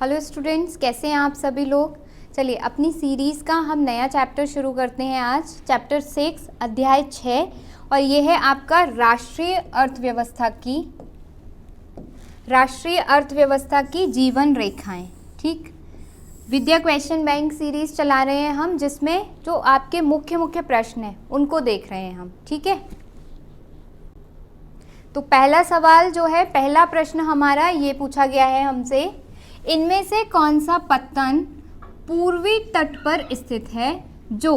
Hello students, कैसे हैं आप सभी लोग। चलिए अपनी सीरीज़ का हम नया चैप्टर शुरू करते हैं आज। चैप्टर 6 अध्याय 6 और ये है आपका राष्ट्रीय अर्थव्यवस्था की जीवन रेखाएं। ठीक, विद्या क्वेश्चन बैंक सीरीज़ चला रहे हैं हम, जिसमें जो आपके मुख्य प्रश्न हैं उनको देख रहे हैं हम। ठीक है, तो पहला सवाल जो है, पहला प्रश्न हमारा ये पूछा गया है हमसे, इनमें से कौन सा पत्तन पूर्वी तट पर स्थित है जो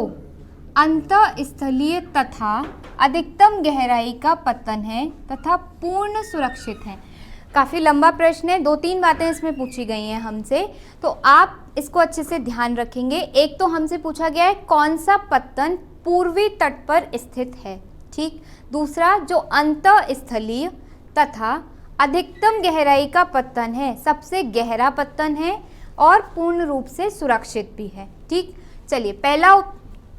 अंतःस्थलीय तथा अधिकतम गहराई का पत्तन है तथा पूर्ण सुरक्षित है। काफ़ी लंबा प्रश्न है, 2-3 बातें इसमें पूछी गई हैं हमसे, तो आप इसको अच्छे से ध्यान रखेंगे। एक तो हमसे पूछा गया है कौन सा पत्तन पूर्वी तट पर स्थित है। ठीक, दूसरा जो अंतःस्थलीय तथा अधिकतम गहराई का पत्तन है, सबसे गहरा पत्तन है और पूर्ण रूप से सुरक्षित भी है। ठीक, चलिए पहला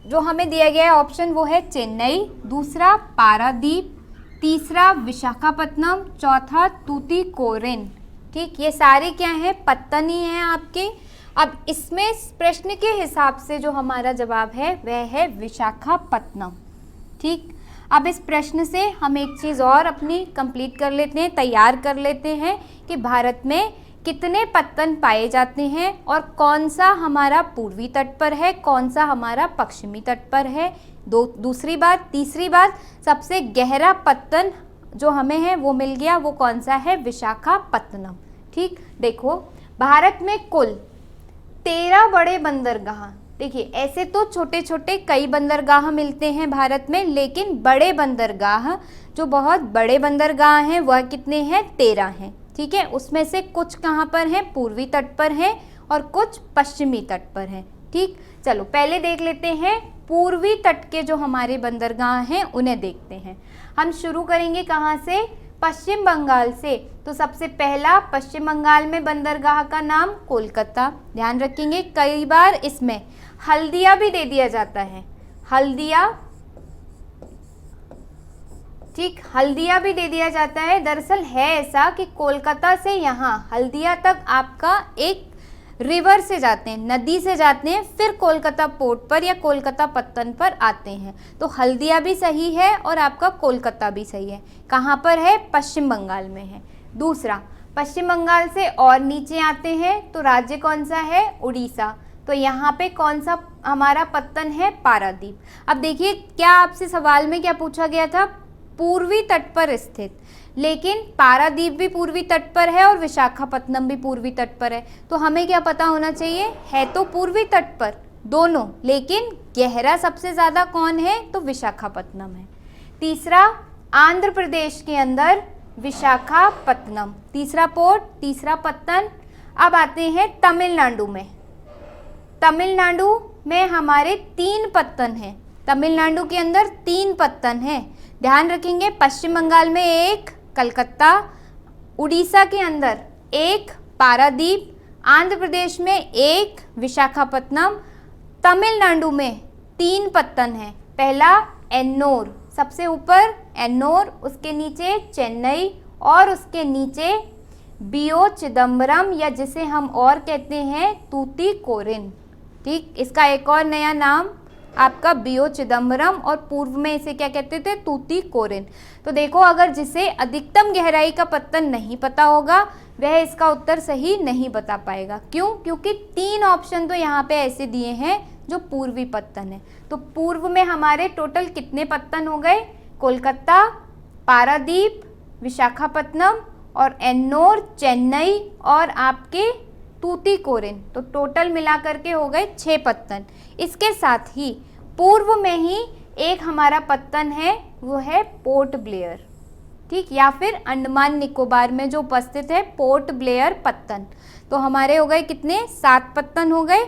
जो हमें दिया गया है ऑप्शन वो है चेन्नई, दूसरा पारादीप, तीसरा विशाखापत्तनम, चौथा तूतीकोरिन। ठीक, ये सारे क्या हैं, पत्तन ही हैं आपके। अब इसमें प्रश्न के हिसाब से जो हमारा जवाब है वह है विशाखापत्तनम। ठीक, अब इस प्रश्न से हम एक चीज़ और अपनी कंप्लीट कर लेते हैं, तैयार कर लेते हैं कि भारत में कितने पत्तन पाए जाते हैं और कौन सा हमारा पूर्वी तट पर है, कौन सा हमारा पश्चिमी तट पर है। दूसरी बात, तीसरी बात, सबसे गहरा पत्तन जो हमें है वो मिल गया, वो कौन सा है, विशाखापत्तनम। ठीक, देखो भारत में कुल 13 बड़े बंदरगाह, देखिए ऐसे तो छोटे छोटे कई बंदरगाह मिलते हैं भारत में, लेकिन बड़े बंदरगाह जो बहुत बड़े बंदरगाह हैं वह कितने हैं, 13 हैं। ठीक है, उसमें से कुछ कहाँ पर हैं, पूर्वी तट पर हैं और कुछ पश्चिमी तट पर हैं। ठीक, चलो पहले देख लेते हैं पूर्वी तट के जो हमारे बंदरगाह हैं उन्हें देखते हैं। हम शुरू करेंगे कहाँ से, पश्चिम बंगाल से। तो सबसे पहला पश्चिम बंगाल में बंदरगाह का नाम कोलकाता। ध्यान रखेंगे, कई बार इसमें हल्दिया भी दे दिया जाता है, हल्दिया। ठीक, हल्दिया भी दे दिया जाता है। दरअसल है ऐसा कि कोलकाता से यहाँ हल्दिया तक आपका एक रिवर से जाते हैं, नदी से जाते हैं, फिर कोलकाता पोर्ट पर या कोलकाता पत्तन पर आते हैं। तो हल्दिया भी सही है और आपका कोलकाता भी सही है। कहाँ पर है, पश्चिम बंगाल में है। दूसरा, पश्चिम बंगाल से और नीचे आते हैं तो राज्य कौन सा है, उड़ीसा। तो यहाँ पे कौन सा हमारा पत्तन है, पारादीप। अब देखिए क्या आपसे सवाल में क्या पूछा गया था, पूर्वी तट पर स्थित, लेकिन पारादीप भी पूर्वी तट पर है और विशाखापत्तनम भी पूर्वी तट पर है। तो हमें क्या पता होना चाहिए, है तो पूर्वी तट पर दोनों, लेकिन गहरा सबसे ज़्यादा कौन है, तो विशाखापत्तनम है। तीसरा, आंध्र प्रदेश के अंदर विशाखापत्तनम, तीसरा पोर्ट, तीसरा पत्तन। अब आते हैं तमिलनाडु में। तमिलनाडु में हमारे 3 पत्तन हैं, तमिलनाडु के अंदर 3 पत्तन हैं। ध्यान रखेंगे, पश्चिम बंगाल में 1 कलकत्ता, उड़ीसा के अंदर 1 पारादीप, आंध्र प्रदेश में 1 विशाखापत्तनम, तमिलनाडु में 3 पत्तन हैं। पहला एन्नोर, सबसे ऊपर एन्नोर, उसके नीचे चेन्नई और उसके नीचे बीओ चिदम्बरम, या जिसे हम और कहते हैं तूतीकोरिन। ठीक, इसका एक और नया नाम आपका बीओ चिदम्बरम, और पूर्व में इसे क्या कहते थे, तूतीकोरिन। तो देखो, अगर जिसे अधिकतम गहराई का पत्तन नहीं पता होगा वह इसका उत्तर सही नहीं बता पाएगा। क्यों, क्योंकि 3 ऑप्शन तो यहाँ पे ऐसे दिए हैं जो पूर्वी पत्तन है। तो पूर्व में हमारे टोटल कितने पत्तन हो गए, कोलकाता, पारादीप, विशाखापत्तनम और एन्नोर, चेन्नई और आपके तूतीकोरिन। तो टोटल मिलाकर के हो गए 6 पत्तन। इसके साथ ही पूर्व में ही एक हमारा पत्तन है, वो है पोर्ट ब्लेयर। ठीक, या फिर अंडमान निकोबार में जो उपस्थित है पोर्ट ब्लेयर पत्तन। तो हमारे हो गए कितने, 7 पत्तन हो गए।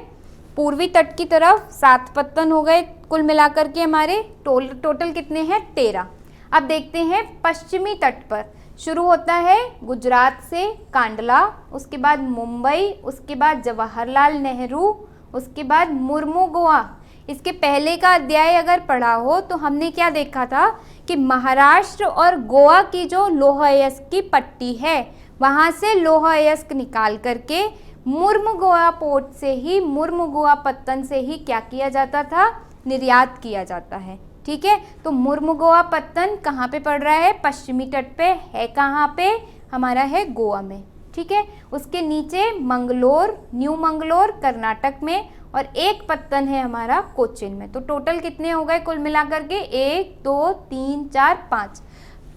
पूर्वी तट की तरफ 7 पत्तन हो गए, कुल मिलाकर के हमारे टोटल कितने हैं, 13। अब देखते हैं पश्चिमी तट पर। शुरू होता है गुजरात से कांडला, उसके बाद मुंबई, उसके बाद जवाहरलाल नेहरू, उसके बाद मुर्मू गोवा। इसके पहले का अध्याय अगर पढ़ा हो तो हमने क्या देखा था कि महाराष्ट्र और गोवा की जो लोह अयस्क की पट्टी है वहाँ से लौह अयस्क निकाल करके मुर्मुगुआ पोर्ट से ही, मुर्मुगुआ पत्तन से ही क्या किया जाता था, निर्यात किया जाता है। ठीक है, तो मुर्मुगुआ पत्तन कहाँ पे पड़ रहा है, पश्चिमी तट पे है, कहाँ पे, हमारा है गोवा में। ठीक है, उसके नीचे मंगलोर, न्यू मंगलोर कर्नाटक में, और एक पत्तन है हमारा कोचीन में। तो टोटल कितने हो गए कुल मिलाकर के, 1 2 3 4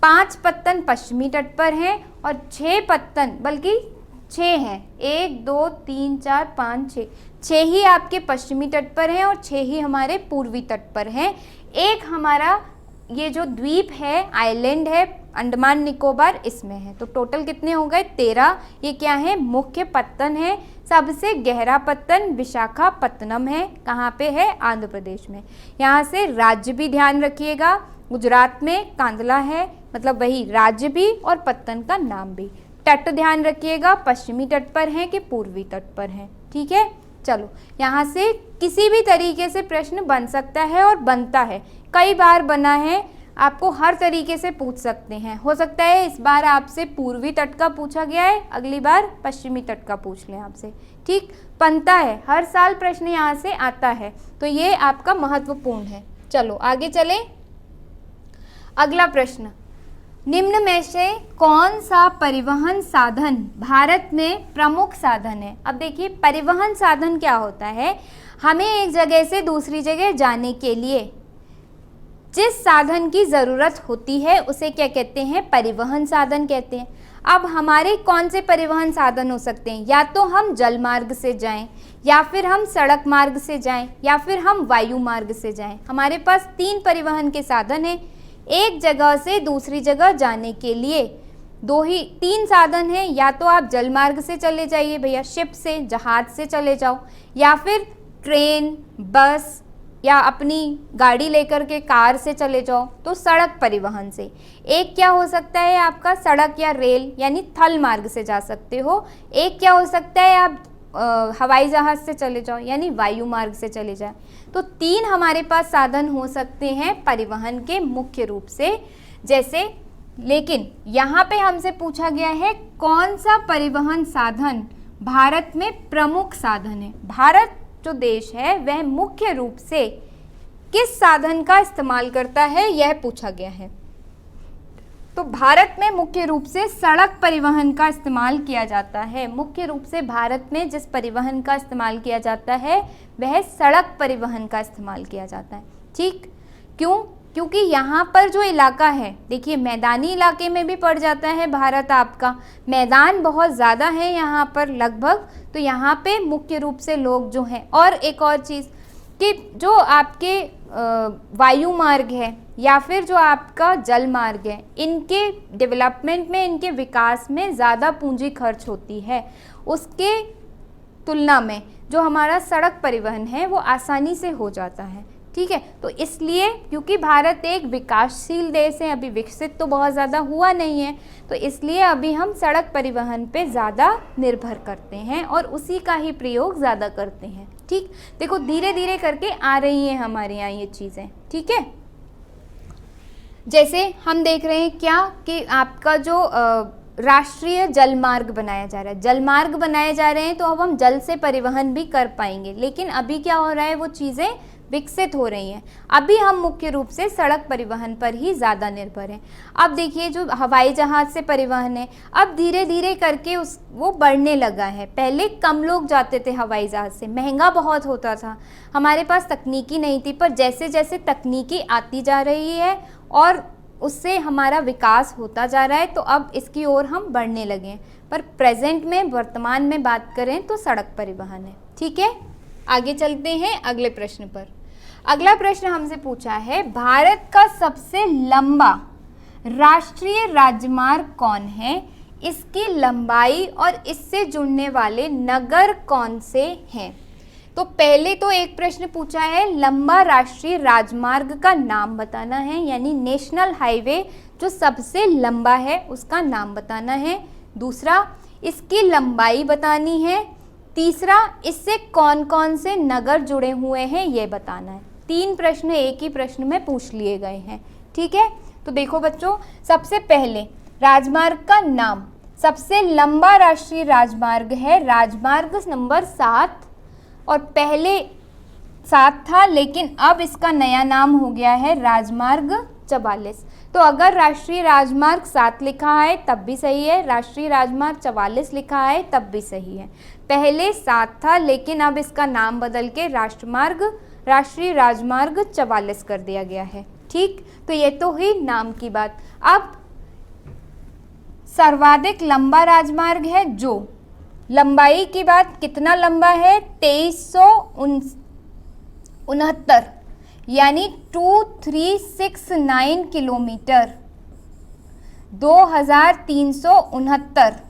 5 पत्तन पश्चिमी तट पर हैं और 6 पत्तन, बल्कि 6 हैं, 1 2 3 4 5 6, 6 ही आपके पश्चिमी तट पर हैं और 6 ही हमारे पूर्वी तट पर हैं। एक हमारा ये जो द्वीप है, आइलैंड है, अंडमान निकोबार, इसमें है। तो टोटल कितने हो गए, 13। ये क्या है, मुख्य पत्तन है। सबसे गहरा पत्तन विशाखापत्तनम है, कहाँ पे है, आंध्र प्रदेश में। यहाँ से राज्य भी ध्यान रखिएगा, गुजरात में कांदला है, मतलब वही राज्य भी और पत्तन का नाम भी। तट ध्यान रखिएगा, पश्चिमी तट पर है कि पूर्वी तट पर है। ठीक है, चलो यहाँ से किसी भी तरीके से प्रश्न बन सकता है और बनता है, कई बार बना है, आपको हर तरीके से पूछ सकते हैं। हो सकता है इस बार आपसे पूर्वी तट का पूछा गया है, अगली बार पश्चिमी तट का पूछ लें आपसे। ठीक, बनता है, हर साल प्रश्न यहाँ से आता है, तो ये आपका महत्वपूर्ण है। चलो आगे चलें। अगला प्रश्न, निम्न में से कौन सा परिवहन साधन भारत में प्रमुख साधन है। अब देखिए, परिवहन साधन क्या होता है, हमें एक जगह से दूसरी जगह जाने के लिए जिस साधन की ज़रूरत होती है उसे क्या कहते हैं, परिवहन साधन कहते हैं। अब हमारे कौन से परिवहन साधन हो सकते हैं, या तो हम जल मार्ग से जाएं, या फिर हम सड़क मार्ग से जाएं, या फिर हम वायु मार्ग से जाएं। हमारे पास 3 परिवहन के साधन हैं। एक जगह से दूसरी जगह जाने के लिए 3 साधन हैं, या तो आप जल मार्ग से चले जाइए भैया, शिप से, जहाज से चले जाओ, या फिर ट्रेन, बस, या अपनी गाड़ी लेकर के कार से चले जाओ, तो सड़क परिवहन से। एक क्या हो सकता है आपका, सड़क या रेल यानी थल मार्ग से जा सकते हो। एक क्या हो सकता है, आप हवाई जहाज से चले जाओ यानी वायु मार्ग से चले जाए। तो 3 हमारे पास साधन हो सकते हैं परिवहन के मुख्य रूप से। जैसे, लेकिन यहाँ पे हमसे पूछा गया है कौन सा परिवहन साधन भारत में प्रमुख साधन है। भारत जो देश है वह मुख्य रूप से किस साधन का इस्तेमाल करता है, यह पूछा गया है। तो भारत में मुख्य रूप से सड़क परिवहन का इस्तेमाल किया जाता है। मुख्य रूप से भारत में जिस परिवहन का इस्तेमाल किया जाता है वह सड़क परिवहन का इस्तेमाल किया जाता है। ठीक, क्यों, क्योंकि यहाँ पर जो इलाका है, देखिए मैदानी इलाके में भी पड़ जाता है भारत, आपका मैदान बहुत ज़्यादा है यहाँ पर लगभग, तो यहाँ पे मुख्य रूप से लोग जो हैं। और एक और चीज़ कि जो आपके वायु मार्ग है या फिर जो आपका जल मार्ग है, इनके डेवलपमेंट में, इनके विकास में ज़्यादा पूंजी खर्च होती है, उसके तुलना में जो हमारा सड़क परिवहन है वो आसानी से हो जाता है। ठीक है, तो इसलिए क्योंकि भारत एक विकासशील देश है, अभी विकसित तो बहुत ज़्यादा हुआ नहीं है, तो इसलिए अभी हम सड़क परिवहन पे ज़्यादा निर्भर करते हैं और उसी का ही प्रयोग ज़्यादा करते हैं। ठीक, देखो धीरे धीरे करके आ रही हैं हमारे यहाँ ये चीज़ें। ठीक है, जैसे हम देख रहे हैं क्या कि आपका जो राष्ट्रीय जल मार्ग बनाया जा रहा है, जल मार्ग बनाए जा रहे हैं, तो अब हम जल से परिवहन भी कर पाएंगे। लेकिन अभी क्या हो रहा है, वो चीज़ें विकसित हो रही हैं। अभी हम मुख्य रूप से सड़क परिवहन पर ही ज़्यादा निर्भर हैं। अब देखिए जो हवाई जहाज़ से परिवहन है, अब धीरे धीरे करके वो बढ़ने लगा है। पहले कम लोग जाते थे हवाई जहाज़ से, महंगा बहुत होता था, हमारे पास तकनीकी नहीं थी। पर जैसे जैसे तकनीकी आती जा रही है और उससे हमारा विकास होता जा रहा है, तो अब इसकी ओर हम बढ़ने लगे हैं। पर प्रेजेंट में, वर्तमान में बात करें तो सड़क परिवहन है। ठीक है, आगे चलते हैं अगले प्रश्न पर। अगला प्रश्न हमसे पूछा है, भारत का सबसे लंबा राष्ट्रीय राजमार्ग कौन है, इसकी लंबाई और इससे जुड़ने वाले नगर कौन से हैं। तो पहले तो एक प्रश्न पूछा है, लंबा राष्ट्रीय राजमार्ग का नाम बताना है, यानी नेशनल हाईवे जो सबसे लंबा है उसका नाम बताना है। दूसरा, इसकी लंबाई बतानी है। तीसरा, इससे कौन कौन से नगर जुड़े हुए हैं ये बताना है। 3 प्रश्न एक ही प्रश्न में पूछ लिए गए हैं। ठीक है, तो देखो बच्चों, सबसे पहले राजमार्ग का नाम, सबसे लंबा राष्ट्रीय राजमार्ग है राजमार्ग नंबर 7, और पहले 7 था लेकिन अब इसका नया नाम हो गया है राजमार्ग 44। तो अगर राष्ट्रीय राजमार्ग 7 लिखा है तब भी सही है, राष्ट्रीय राजमार्ग 44 लिखा है तब भी सही है। पहले 7 था लेकिन अब इसका नाम बदल के राष्ट्रीय राजमार्ग 44 कर दिया गया है। ठीक, तो ये तो हुई नाम की बात। अब सर्वाधिक लंबा राजमार्ग है, जो लंबाई की बात, कितना लंबा है, 2369 यानी 2369 किलोमीटर, 2369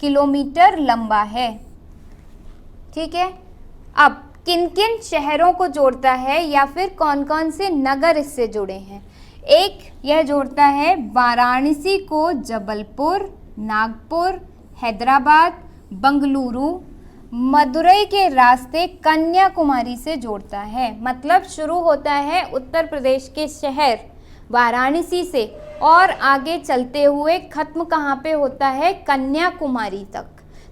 किलोमीटर लंबा है। ठीक है, अब किन किन शहरों को जोड़ता है या फिर कौन कौन से नगर इससे जुड़े हैं? एक, यह जोड़ता है वाराणसी को जबलपुर, नागपुर, हैदराबाद, बंगलुरु, मदुरई के रास्ते कन्याकुमारी से जोड़ता है। मतलब शुरू होता है उत्तर प्रदेश के शहर वाराणसी से और आगे चलते हुए खत्म कहाँ पे होता है? कन्याकुमारी तक।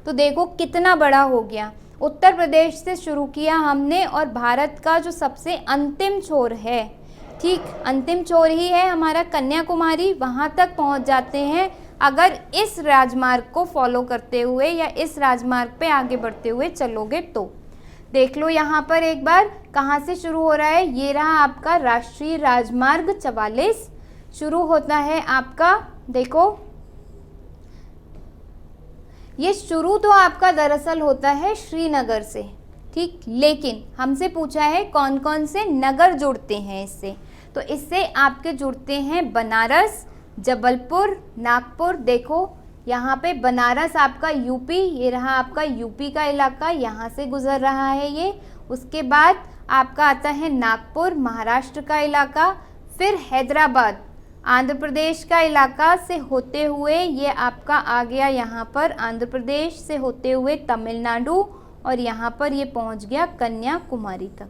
तो देखो कितना बड़ा हो गया। उत्तर प्रदेश से शुरू किया हमने और भारत का जो सबसे अंतिम छोर है, ठीक, अंतिम छोर ही है हमारा कन्याकुमारी, वहाँ तक पहुँच जाते हैं अगर इस राजमार्ग को फॉलो करते हुए या इस राजमार्ग पे आगे बढ़ते हुए चलोगे तो। देख लो यहाँ पर एक बार कहाँ से शुरू हो रहा है, ये रहा आपका राष्ट्रीय राजमार्ग 44। शुरू होता है आपका, देखो ये शुरू तो आपका दरअसल होता है श्रीनगर से, ठीक, लेकिन हमसे पूछा है कौन कौन से नगर जुड़ते हैं इससे। तो इससे आपके जुड़ते हैं बनारस, जबलपुर, नागपुर। देखो यहाँ पे बनारस आपका यूपी, ये रहा आपका यूपी का इलाका, यहाँ से गुजर रहा है ये। उसके बाद आपका आता है नागपुर, महाराष्ट्र का इलाका। फिर हैदराबाद, आंध्र प्रदेश का इलाका से होते हुए ये आपका आ गया यहाँ पर आंध्र प्रदेश से होते हुए तमिलनाडु, और यहाँ पर ये पहुँच गया कन्याकुमारी तक।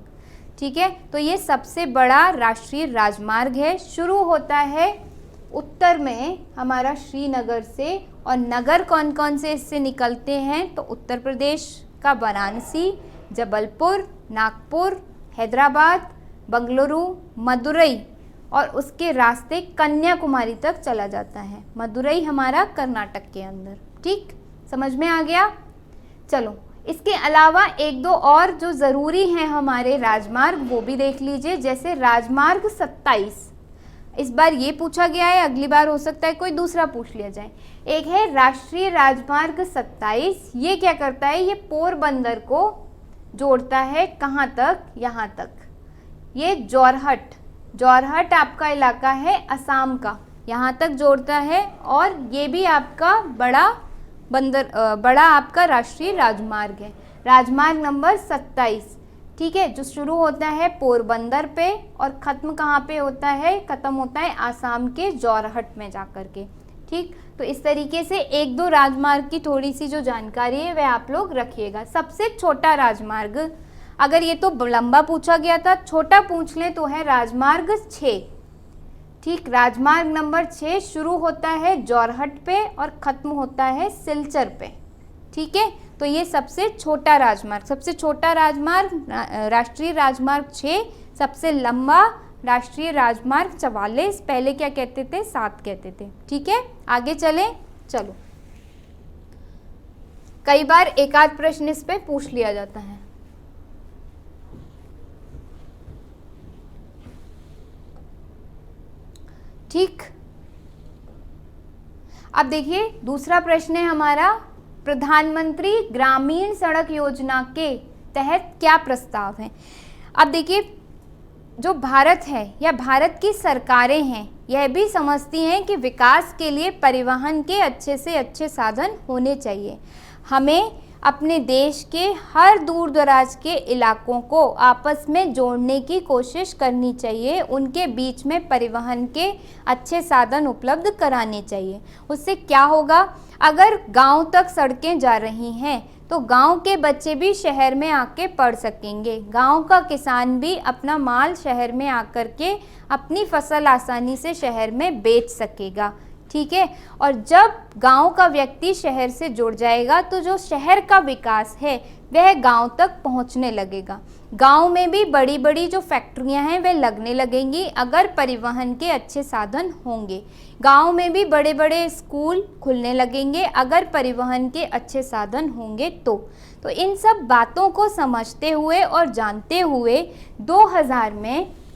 ठीक है, तो ये सबसे बड़ा राष्ट्रीय राजमार्ग है। शुरू होता है उत्तर में हमारा श्रीनगर से, और नगर कौन कौन से इससे निकलते हैं? तो उत्तर प्रदेश का वाराणसी, जबलपुर, नागपुर, हैदराबाद, बंगलुरु, मदुरई, और उसके रास्ते कन्याकुमारी तक चला जाता है। मदुरई हमारा कर्नाटक के अंदर। ठीक, समझ में आ गया? चलो, इसके अलावा एक दो और जो ज़रूरी हैं हमारे राजमार्ग वो भी देख लीजिए। जैसे राजमार्ग 27, इस बार ये पूछा गया है, अगली बार हो सकता है कोई दूसरा पूछ लिया जाए। एक है राष्ट्रीय राजमार्ग 27, ये क्या करता है? ये पोरबंदर को जोड़ता है, कहाँ तक? यहाँ तक। ये जोरहट आपका इलाका है असम का, यहाँ तक जोड़ता है, और ये भी आपका बड़ा आपका राष्ट्रीय राजमार्ग है, राजमार्ग नंबर 27। ठीक है, जो शुरू होता है पोरबंदर पे और ख़त्म कहाँ पे होता है? ख़त्म होता है आसाम के जोरहट में जाकर के। ठीक, तो इस तरीके से एक दो राजमार्ग की थोड़ी सी जो जानकारी है वह आप लोग रखिएगा। सबसे छोटा राजमार्ग, अगर ये तो लंबा पूछा गया था, छोटा पूछ लें तो है राजमार्ग 6। ठीक, राजमार्ग नंबर 6 शुरू होता है जोरहट पे और ख़त्म होता है सिलचर पे। ठीक है, तो ये सबसे छोटा राजमार्ग, सबसे छोटा राजमार्ग राष्ट्रीय राजमार्ग 6, सबसे लंबा राष्ट्रीय राजमार्ग 44। पहले क्या कहते थे? 7 कहते थे। ठीक है, आगे चलें। चलो, कई बार एक आध प्रश्न इस पे पूछ लिया जाता है। ठीक, अब देखिए दूसरा प्रश्न है हमारा, प्रधानमंत्री ग्रामीण सड़क योजना के तहत क्या प्रस्ताव है? अब देखिए, जो भारत है या भारत की सरकारें हैं यह भी समझती हैं कि विकास के लिए परिवहन के अच्छे से अच्छे साधन होने चाहिए। हमें अपने देश के हर दूर दराज के इलाकों को आपस में जोड़ने की कोशिश करनी चाहिए, उनके बीच में परिवहन के अच्छे साधन उपलब्ध कराने चाहिए। उससे क्या होगा? अगर गांव तक सड़कें जा रही हैं तो गांव के बच्चे भी शहर में आके पढ़ सकेंगे, गांव का किसान भी अपना माल शहर में आकर के अपनी फसल आसानी से शहर में बेच सकेगा। ठीक है। और जब गांव का व्यक्ति शहर से जुड़ जाएगा तो जो शहर का विकास है वह गांव तक पहुंचने लगेगा। गांव में भी बड़ी बड़ी जो फैक्ट्रियां हैं वह लगने लगेंगी अगर परिवहन के अच्छे साधन होंगे। गांव में भी बड़े बड़े स्कूल खुलने लगेंगे अगर परिवहन के अच्छे साधन होंगे तो इन सब बातों को समझते हुए और जानते हुए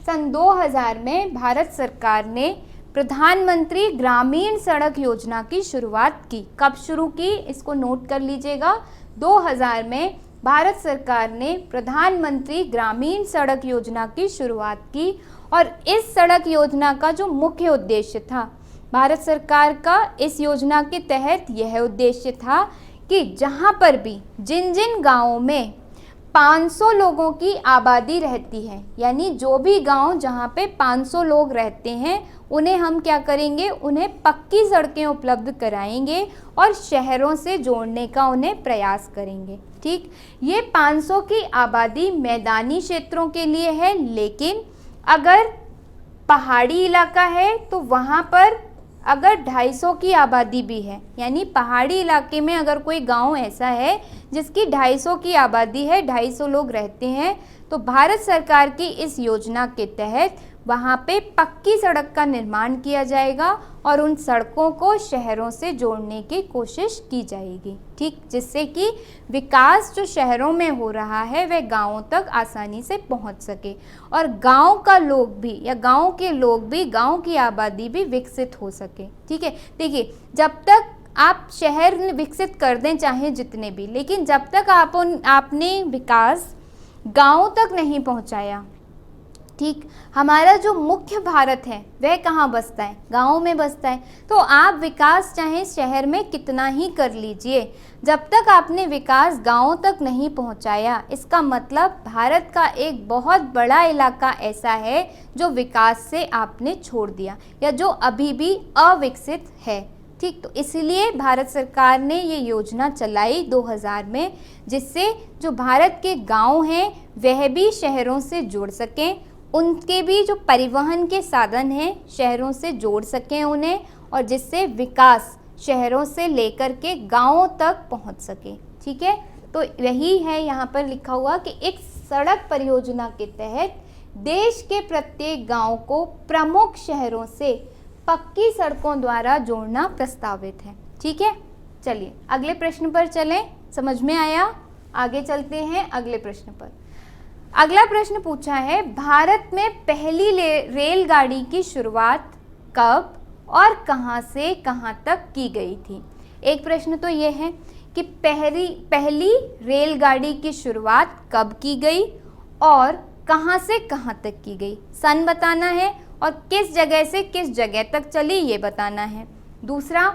सन 2000 में भारत सरकार ने प्रधानमंत्री ग्रामीण सड़क योजना की शुरुआत की। कब शुरू की, इसको नोट कर लीजिएगा। 2000 में भारत सरकार ने प्रधानमंत्री ग्रामीण सड़क योजना की शुरुआत की और इस सड़क योजना का जो मुख्य उद्देश्य था भारत सरकार का, इस योजना के तहत यह उद्देश्य था कि जहां पर भी जिन जिन गांवों में 500 लोगों की आबादी रहती है, यानी जो भी गांव जहां पे 500 लोग रहते हैं उन्हें हम क्या करेंगे, उन्हें पक्की सड़कें उपलब्ध कराएंगे और शहरों से जोड़ने का उन्हें प्रयास करेंगे। ठीक, ये 500 की आबादी मैदानी क्षेत्रों के लिए है, लेकिन अगर पहाड़ी इलाका है तो वहाँ पर अगर 250 की आबादी भी है, यानी पहाड़ी इलाके में अगर कोई गांव ऐसा है जिसकी 250 की आबादी है, 250 लोग रहते हैं, तो भारत सरकार की इस योजना के तहत वहाँ पे पक्की सड़क का निर्माण किया जाएगा और उन सड़कों को शहरों से जोड़ने की कोशिश की जाएगी। ठीक, जिससे कि विकास जो शहरों में हो रहा है वह गांवों तक आसानी से पहुंच सके और गांव का लोग भी या गांव के लोग भी, गांव की आबादी भी विकसित हो सके। ठीक है, देखिए जब तक आप शहर विकसित कर दें चाहे जितने भी, लेकिन जब तक आपने विकास गांव तक नहीं पहुंचाया, ठीक, हमारा जो मुख्य भारत है वह कहाँ बसता है, गाँव में बसता है। तो आप विकास चाहे शहर में कितना ही कर लीजिए, जब तक आपने विकास गाँव तक नहीं पहुँचाया, इसका मतलब भारत का एक बहुत बड़ा इलाका ऐसा है जो विकास से आपने छोड़ दिया या जो अभी भी अविकसित है। ठीक, तो इसलिए भारत सरकार ने ये योजना चलाई 2000 में, जिससे जो भारत के गांव हैं वह भी शहरों से जुड़ सकें, उनके भी जो परिवहन के साधन हैं शहरों से जोड़ सकें उन्हें, और जिससे विकास शहरों से लेकर के गांवों तक पहुंच सके। ठीक है, तो यही है यहाँ पर लिखा हुआ कि एक सड़क परियोजना के तहत देश के प्रत्येक गांव को प्रमुख शहरों से पक्की सड़कों द्वारा जोड़ना प्रस्तावित है। ठीक है, चलिए अगले प्रश्न पर चलें। समझ में आया? आगे चलते हैं अगले प्रश्न पर। अगला प्रश्न पूछा है, भारत में पहली रेलगाड़ी की शुरुआत कब और कहां से कहां तक की गई थी। एक प्रश्न तो यह है कि पहली रेलगाड़ी की शुरुआत कब की गई और कहां से कहां तक की गई, सन बताना है, और किस जगह से किस जगह तक चली ये बताना है। दूसरा,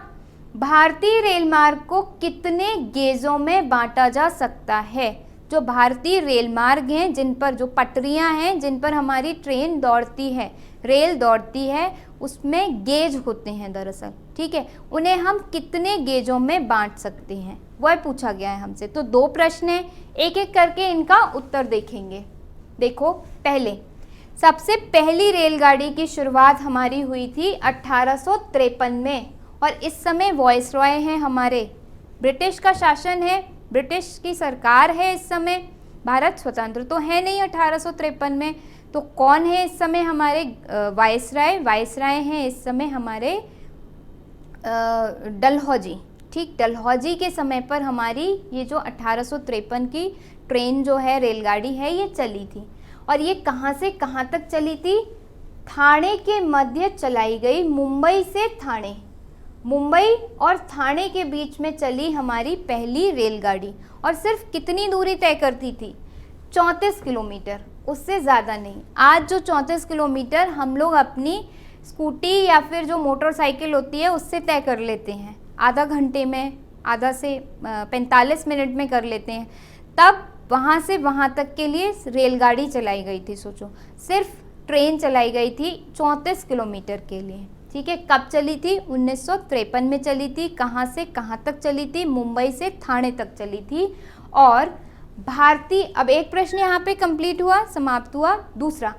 भारतीय रेल मार्ग को कितने गेजों में बांटा जा सकता है। जो भारतीय रेल मार्ग हैं, जिन पर जो पटरियां हैं, जिन पर हमारी ट्रेन दौड़ती है, रेल दौड़ती है, उसमें गेज होते हैं दरअसल। ठीक है, उन्हें हम कितने गेजों में बांट सकते हैं वह पूछा गया है हमसे। तो 2 प्रश्न हैं, एक एक करके इनका उत्तर देखेंगे। देखो, पहले सबसे पहली रेलगाड़ी की शुरुआत हमारी हुई थी 1853 में, और इस समय वॉइसरॉय हैं हमारे, ब्रिटिश का शासन है, ब्रिटिश की सरकार है इस समय। भारत स्वतंत्र तो है नहीं 1853 में, तो कौन है इस समय हमारे वायसराय हैं इस समय हमारे डलहौजी। ठीक, डलहौजी के समय पर हमारी ये जो 1853 की ट्रेन जो है, रेलगाड़ी है, ये चली थी। और ये कहाँ से कहाँ तक चली थी? ठाणे के मध्य चलाई गई, मुंबई से ठाणे, मुंबई और ठाणे के बीच में चली हमारी पहली रेलगाड़ी। और सिर्फ कितनी दूरी तय करती थी? 34 किलोमीटर, उससे ज़्यादा नहीं। आज जो 34 किलोमीटर हम लोग अपनी स्कूटी या फिर जो मोटरसाइकिल होती है उससे तय कर लेते हैं, आधा घंटे में, आधा से 45 मिनट में कर लेते हैं, तब वहाँ से वहाँ तक के लिए रेलगाड़ी चलाई गई थी। सोचो, सिर्फ ट्रेन चलाई गई थी 34 किलोमीटर के लिए। ठीक है, कब चली थी? 1953 में चली थी। कहाँ से कहाँ तक चली थी? मुंबई से ठाणे तक चली थी। और भारतीय, अब एक प्रश्न यहाँ पे कंप्लीट हुआ, समाप्त हुआ। दूसरा,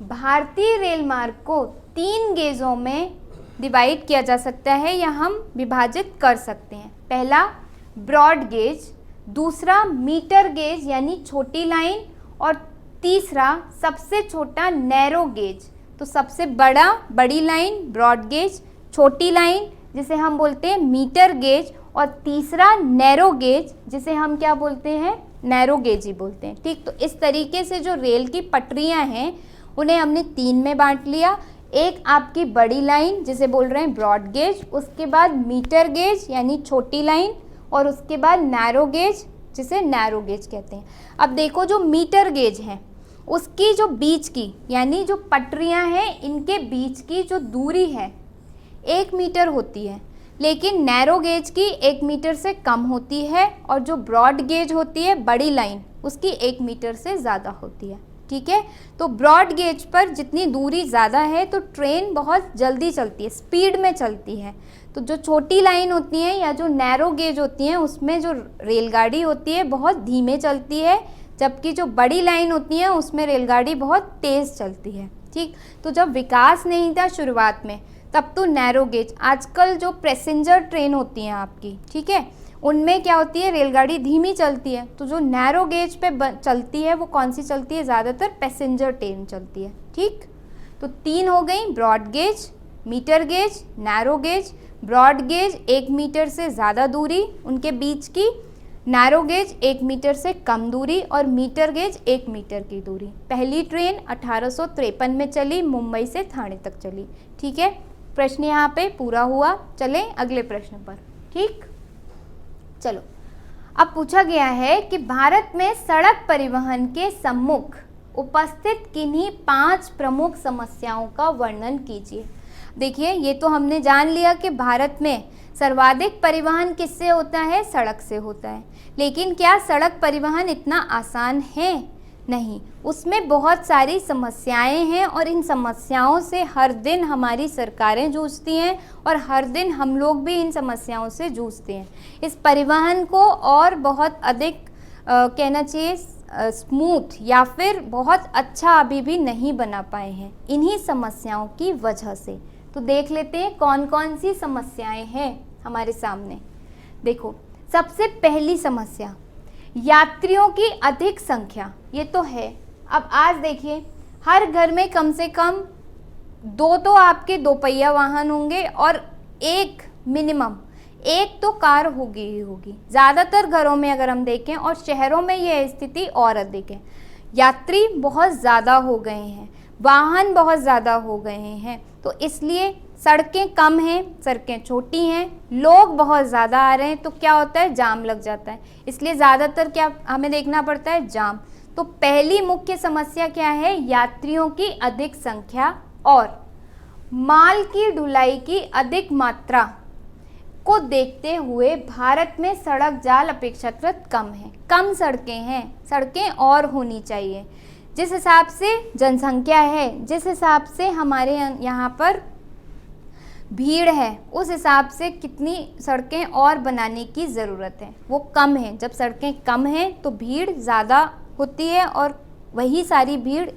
भारतीय रेल मार्ग को 3 गेजों में डिवाइड किया जा सकता है या हम विभाजित कर सकते हैं। पहला ब्रॉड गेज, दूसरा मीटर गेज यानी छोटी लाइन, और तीसरा सबसे छोटा नैरो गेज। तो सबसे बड़ी लाइन ब्रॉड गेज, छोटी लाइन जिसे हम बोलते हैं मीटर गेज, और तीसरा नैरो गेज जिसे हम क्या बोलते हैं, नैरो गेज ही बोलते हैं। ठीक, तो इस तरीके से जो रेल की पटरियां हैं उन्हें हमने 3 में बांट लिया। एक आपकी बड़ी लाइन जिसे बोल रहे हैं ब्रॉड गेज, उसके बाद मीटर गेज यानी छोटी लाइन, और उसके बाद नैरो गेज जिसे नैरो गेज कहते हैं। अब देखो जो मीटर गेज है उसकी जो बीच की यानी जो पटरियां हैं इनके बीच की जो दूरी है 1 मीटर होती है, लेकिन नैरो गेज की 1 मीटर से कम होती है, और जो ब्रॉड गेज होती है बड़ी लाइन उसकी 1 मीटर से ज़्यादा होती है। ठीक है, तो ब्रॉड गेज पर जितनी दूरी ज़्यादा है तो ट्रेन बहुत जल्दी चलती है, स्पीड में चलती है। तो जो छोटी लाइन होती है या जो नैरो गेज होती हैं उसमें जो रेलगाड़ी होती है बहुत धीमे चलती है, जबकि जो बड़ी लाइन होती है उसमें रेलगाड़ी बहुत तेज़ चलती है। ठीक, तो जब विकास नहीं था शुरुआत में तब तो नैरो गेज, आजकल जो पैसेंजर ट्रेन होती हैं आपकी, ठीक है, उनमें क्या होती है रेलगाड़ी धीमी चलती है। तो जो नैरो गेज पे चलती है वो कौन सी चलती है, ज़्यादातर पैसेंजर ट्रेन चलती है। ठीक, तो 3 हो गई, broad gauge, metre gauge, narrow gauge. Broad gauge 1 metre से ज़्यादा दूरी उनके बीच की, नैरो गेज 1 मीटर से कम दूरी, और मीटर गेज 1 मीटर की दूरी। पहली ट्रेन 1853 में चली, मुंबई से ठाणे तक चली। ठीक है, प्रश्न यहाँ पे पूरा हुआ। चलें अगले प्रश्न पर। ठीक, चलो अब पूछा गया है कि भारत में सड़क परिवहन के सम्मुख उपस्थित किन्हीं 5 प्रमुख समस्याओं का वर्णन कीजिए। देखिए, ये तो हमने जान लिया कि भारत में सर्वाधिक परिवहन किससे होता है, सड़क से होता है। लेकिन क्या सड़क परिवहन इतना आसान है? नहीं, उसमें बहुत सारी समस्याएं हैं, और इन समस्याओं से हर दिन हमारी सरकारें जूझती हैं, और हर दिन हम लोग भी इन समस्याओं से जूझते हैं। इस परिवहन को और बहुत अधिक कहना चाहिए स्मूथ या फिर बहुत अच्छा अभी भी नहीं बना पाए हैं इन्हीं समस्याओं की वजह से। तो देख लेते हैं कौन कौन सी समस्याएं हैं हमारे सामने। देखो, सबसे पहली समस्या यात्रियों की अधिक संख्या, ये तो है। अब आज देखिए, हर घर में कम से कम 2 तो आपके 2 पहिया वाहन होंगे, और एक मिनिमम 1 तो कार होगी ही होगी, ज़्यादातर घरों में अगर हम देखें, और शहरों में यह स्थिति और अधिक है। यात्री बहुत ज़्यादा हो गए हैं, वाहन बहुत ज़्यादा हो गए हैं, तो इसलिए सड़कें कम हैं, सड़कें छोटी हैं, लोग बहुत ज़्यादा आ रहे हैं, तो क्या होता है, जाम लग जाता है। इसलिए ज़्यादातर क्या हमें देखना पड़ता है, जाम। तो पहली मुख्य समस्या क्या है, यात्रियों की अधिक संख्या और माल की ढुलाई की अधिक मात्रा को देखते हुए भारत में सड़क जाल अपेक्षाकृत कम है। कम सड़कें हैं, सड़कें और होनी चाहिए। जिस हिसाब से जनसंख्या है, जिस हिसाब से हमारे यहाँ पर भीड़ है, उस हिसाब से कितनी सड़कें और बनाने की ज़रूरत है, वो कम है। जब सड़कें कम हैं तो भीड़ ज़्यादा होती है, और वही सारी भीड़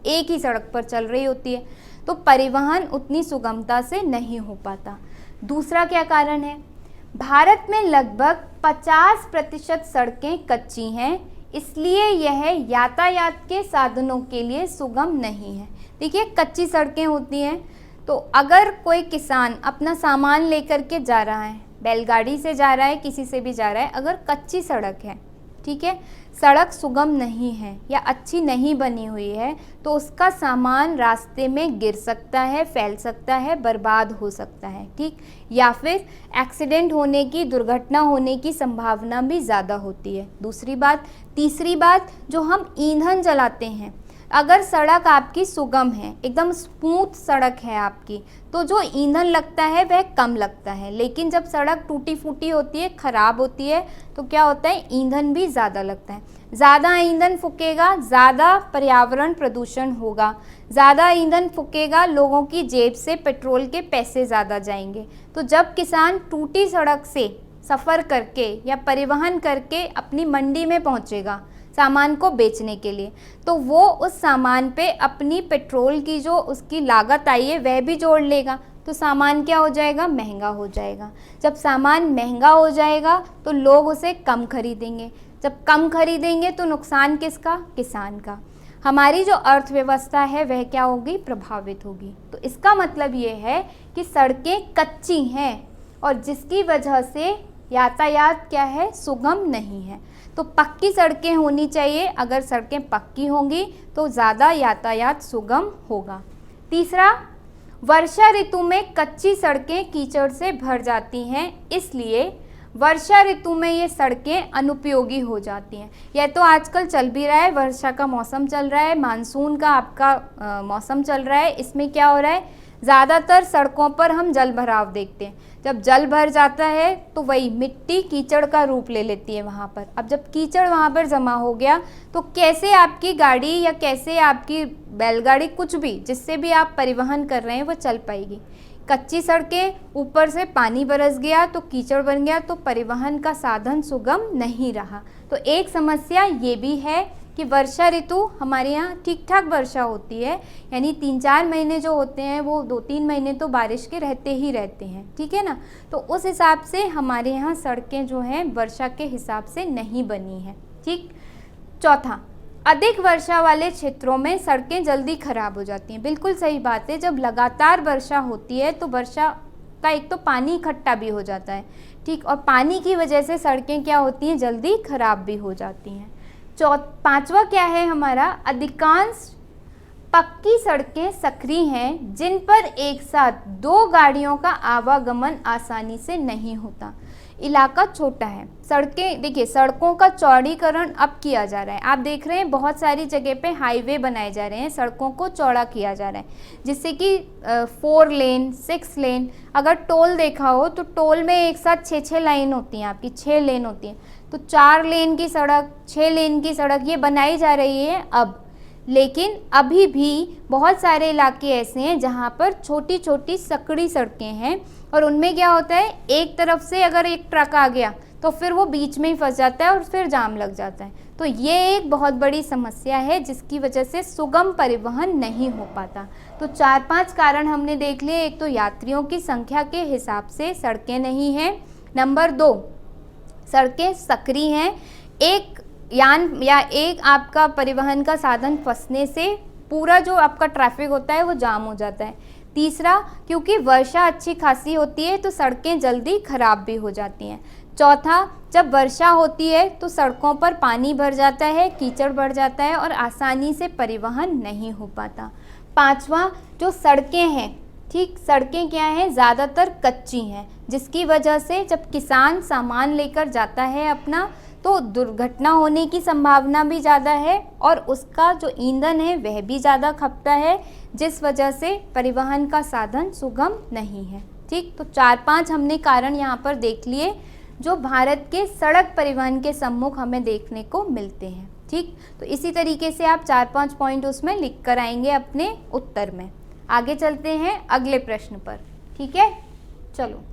एक ही सड़क पर चल रही होती है, तो परिवहन उतनी सुगमता से नहीं हो पाता। दूसरा क्या कारण है, भारत में लगभग 50% सड़कें कच्ची हैं, इसलिए यह यातायात के साधनों के लिए सुगम नहीं है। देखिए, कच्ची सड़कें होती हैं, तो अगर कोई किसान अपना सामान लेकर के जा रहा है, बैलगाड़ी से जा रहा है, किसी से भी जा रहा है, अगर कच्ची सड़क है, ठीक है, सड़क सुगम नहीं है या अच्छी नहीं बनी हुई है, तो उसका सामान रास्ते में गिर सकता है, फैल सकता है, बर्बाद हो सकता है। ठीक, या फिर एक्सीडेंट होने की, दुर्घटना होने की संभावना भी ज़्यादा होती है। दूसरी बात, तीसरी बात, जो हम ईंधन जलाते हैं, अगर सड़क आपकी सुगम है, एकदम स्मूथ सड़क है आपकी, तो जो ईंधन लगता है वह कम लगता है। लेकिन जब सड़क टूटी फूटी होती है, ख़राब होती है, तो क्या होता है, ईंधन भी ज़्यादा लगता है। ज़्यादा ईंधन फूकेगा, ज़्यादा पर्यावरण प्रदूषण होगा, ज़्यादा ईंधन फूकेगा, लोगों की जेब से पेट्रोल के पैसे ज़्यादा जाएंगे। तो जब किसान टूटी सड़क से सफ़र करके या परिवहन करके अपनी मंडी में पहुँचेगा सामान को बेचने के लिए, तो वो उस सामान पे अपनी पेट्रोल की जो उसकी लागत आई है वह भी जोड़ लेगा, तो सामान क्या हो जाएगा, महंगा हो जाएगा। जब सामान महंगा हो जाएगा तो लोग उसे कम खरीदेंगे, जब कम खरीदेंगे तो नुकसान किसका, किसान का। हमारी जो अर्थव्यवस्था है वह क्या होगी, प्रभावित होगी। तो इसका मतलब ये है कि सड़कें कच्ची हैं और जिसकी वजह से यातायात क्या है, सुगम नहीं है। तो पक्की सड़कें होनी चाहिए, अगर सड़कें पक्की होंगी तो ज़्यादा यातायात सुगम होगा। तीसरा, वर्षा ऋतु में कच्ची सड़कें कीचड़ से भर जाती हैं, इसलिए वर्षा ऋतु में ये सड़कें अनुपयोगी हो जाती हैं। यह तो आजकल चल भी रहा है, वर्षा का मौसम चल रहा है, मानसून का आपका मौसम चल रहा है। इसमें क्या हो रहा है, ज़्यादातर सड़कों पर हम जल भराव देखते हैं। जब जल भर जाता है तो वही मिट्टी कीचड़ का रूप ले लेती है वहाँ पर। अब जब कीचड़ वहाँ पर जमा हो गया तो कैसे आपकी गाड़ी या कैसे आपकी बैलगाड़ी, कुछ भी जिससे भी आप परिवहन कर रहे हैं वो चल पाएगी। कच्ची सड़कें, ऊपर से पानी बरस गया तो कीचड़ बन गया, तो परिवहन का साधन सुगम नहीं रहा। तो एक समस्या ये भी है कि वर्षा ऋतु हमारे यहाँ ठीक ठाक वर्षा होती है, यानी 3-4 महीने जो होते हैं वो 2-3 महीने तो बारिश के रहते ही रहते हैं, ठीक है ना। तो उस हिसाब से हमारे यहाँ सड़कें जो हैं वर्षा के हिसाब से नहीं बनी हैं, ठीक। चौथा, अधिक वर्षा वाले क्षेत्रों में सड़कें जल्दी खराब हो जाती हैं। बिल्कुल सही बात है, जब लगातार वर्षा होती है तो वर्षा का एक तो पानी इकट्ठा भी हो जाता है, ठीक, और पानी की वजह से सड़कें क्या होती हैं, जल्दी खराब भी हो जाती हैं। पांचवा क्या है हमारा, अधिकांश पक्की सड़कें सक्रिय हैं जिन पर एक साथ 2 गाड़ियों का आवागमन आसानी से नहीं होता। इलाका छोटा है, सड़कें देखिए, सड़कों का चौड़ीकरण अब किया जा रहा है। आप देख रहे हैं बहुत सारी जगह पे हाईवे बनाए जा रहे हैं, सड़कों को चौड़ा किया जा रहा है, जिससे कि 4 लेन 6 लेन, अगर टोल देखा हो तो टोल में एक साथ 6 लाइन होती हैं, आपकी 6 लेन होती हैं। तो 4 लेन की सड़क, 6 लेन की सड़क ये बनाई जा रही है अब। लेकिन अभी भी बहुत सारे इलाके ऐसे हैं जहाँ पर छोटी छोटी सकड़ी सड़कें हैं और उनमें क्या होता है, एक तरफ से अगर एक ट्रक आ गया तो फिर वो बीच में ही फंस जाता है और फिर जाम लग जाता है। तो ये एक बहुत बड़ी समस्या है जिसकी वजह से सुगम परिवहन नहीं हो पाता। तो 4-5 कारण हमने देख लिए। एक तो यात्रियों की संख्या के हिसाब से सड़कें नहीं हैं। नंबर 2, सड़कें सक्रिय हैं, एक यान या एक आपका परिवहन का साधन फंसने से पूरा जो आपका ट्रैफिक होता है वो जाम हो जाता है। तीसरा, क्योंकि वर्षा अच्छी खासी होती है तो सड़कें जल्दी खराब भी हो जाती हैं। चौथा, जब वर्षा होती है तो सड़कों पर पानी भर जाता है, कीचड़ बढ़ जाता है और आसानी से परिवहन नहीं हो पाता। पांचवा, जो सड़कें हैं, ठीक, सड़कें क्या हैं, ज़्यादातर कच्ची हैं, जिसकी वजह से जब किसान सामान लेकर जाता है अपना तो दुर्घटना होने की संभावना भी ज़्यादा है और उसका जो ईंधन है वह भी ज़्यादा खपता है, जिस वजह से परिवहन का साधन सुगम नहीं है, ठीक। तो 4-5 हमने कारण यहाँ पर देख लिए जो भारत के सड़क परिवहन के सम्मुख हमें देखने को मिलते हैं, ठीक। तो इसी तरीके से आप 4-5 पॉइंट उसमें लिख कर आएंगे अपने उत्तर में। आगे चलते हैं अगले प्रश्न पर, ठीक है, चलो।